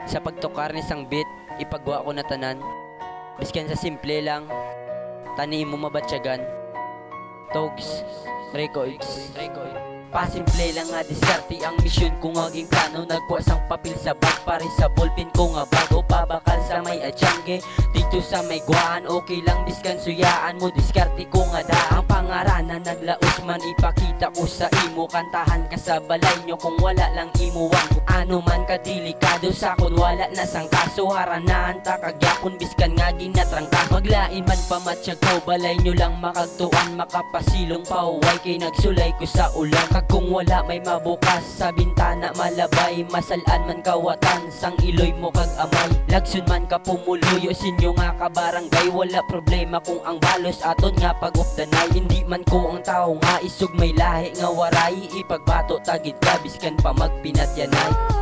Sa pagtokar ni sang beat, ipagwa ko na tanan. Biskan sa simple lang, tani mo mabatsyagan. Togs, records. Pasimple lang nga diskarte ang misyon ko ngaging plano. Nagpuas ang papel sa bag pare sa ballpen ko nga bago pabakal sa may adyangge. Dito sa may guaan okay lang biskan suyaan mo. Diskarte ko nga da ang pangaranan. Naglaos man ipakita ko sa imo. Kantahan ka sa balay nyo kung wala lang imuwan. Ano man kadelikado sa kun wala na sang kaso. Haranahan ta kagyapon biskan nga ginatrangka. Maglain man pamatsyag ko balay nyo lang makagtuan. Makapasilong pauway kay nagsulay ko sa ulan. Kung wala may mabukas sa bintana malabay. Masalaan man kawatan sang iloy mo kag amay. Lagsun man ka pumuluyo sinyo nga kabarangay. Wala problema kung ang balos aton nga pag-updanay. Hindi man ko ang tao nga isug may lahi nga waray. Ipagbato tagid ka biskan pa magpinatyanay.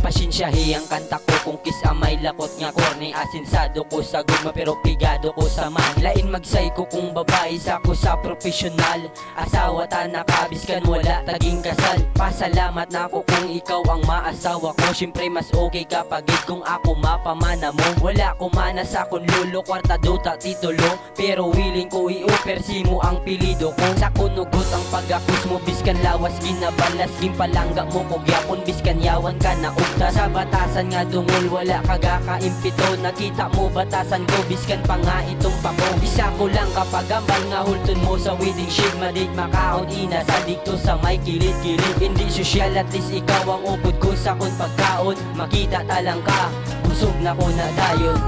Pasensyahi ang kanta ko kung kiss amay lakot nga korne. Asinsado ko sa guma pero pigado ko sa man. Lain magsay ko kung babae sa ko sa profesional. Asawa ta nakabiskan wala taging kasal. Pasalamat na ako kung ikaw ang maasawa ko. Siyempre mas okay kapagid kung ako mapamana mo. Wala ko mana sa kun lulo kwarta duta titulo. Pero willing ko i-offer mo ang pilido ko. Sa kunugot ang pag-akus mo biskan lawas ginabalas. Gimpalangga mo ko gyapon biskan yawan ka na ukta. Sa batasan nga dungol wala kagakaimpito. Nakita mo batasan ko biskan pa nga itong pako. Isa ko lang kapag ambal nga hulton mo sa wedding shit. Madid makaon ina sa dikto sa may kilid-kilid. Hindi sosyal at least ikaw ang upod ko sa kun pagkaon. Makita talang ka, busog na ko na dayon.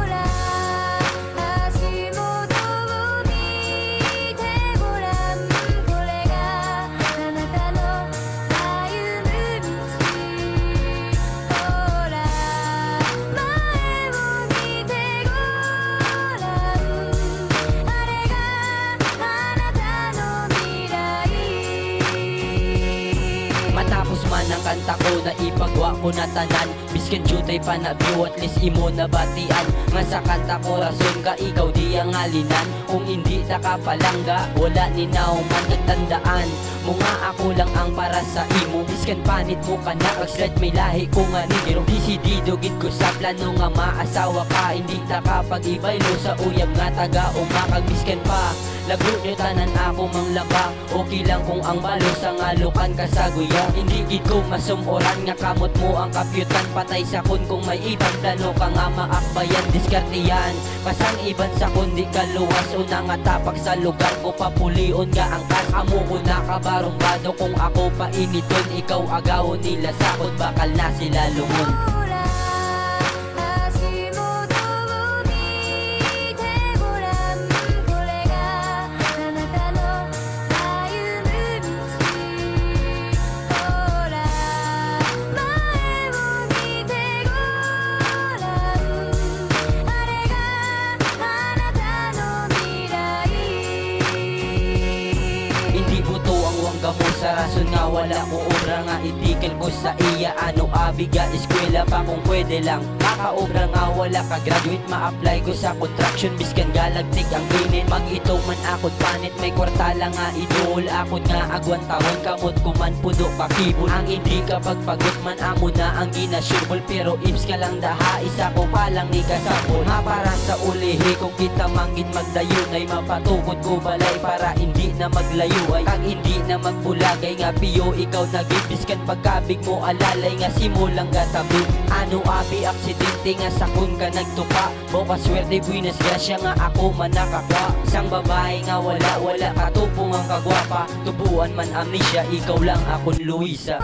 Matapos man ang kanta ko na ipagwa ko na tanan. Biskan jutay pa na view at least imo na batian. Nga sa kanta ko rason ka ikaw di ang alinan. Kung hindi ta kapalangga wala ninaw man nagtandaan. Mga ako lang ang para sa imo. Biskan panit mo ka na kag may lahi ko nga nigero. Disidido gid ko sa plano nga maasawa ka. Hindi ta kapag-ibaylo sa uyab nga taga umakag biskan pa. Lago nyo tanan ako mang laba. Okay lang kung ang balo sa ngalukan ka sa guya. Hindi gid ko masumuran nga kamot mo ang kapyutan. Patay sa kun kung may ibang dano ka nga maakbayan. Diskartiyan pasang iban sa kundi kaluwas. Una nga tapak sa lugar ko papulion nga ang kas. Amo ko nakabarong bado kung ako pa initon. Ikaw agawon nila sakot bakal na sila lungon. Mo sa rason nga wala ko obra nga itikil ko sa iya. Ano abiga eskwela pa kung pwede lang. Makaobra nga wala ka graduate ma-apply ko sa contraction. Biskan galagtik ang pinit. Mag-ito man akod panit. May kwartala nga idol. Akod nga agwan tawon kamot kuman pudo pakibol. Ang hindi kapag pagod man amo na ang ginasurbol. Pero ips ka lang daha isa ko palang ni kasabol. Nga para sa ulihi kung kita mangin magdayon ay mapatukod ko balay para hindi na maglayo ay kag hindi na magbulagay nga piyo ikaw nagibiskan pagkabig mo alalay nga simulang gatabi. Ano abi aksidente nga sakon ka nagtupa. Boka swerte buenas grasya nga ako man nakakwa. Isang babae nga wala katupong ang kagwapa. Tubuan man amnesia ikaw lang akon Luisa.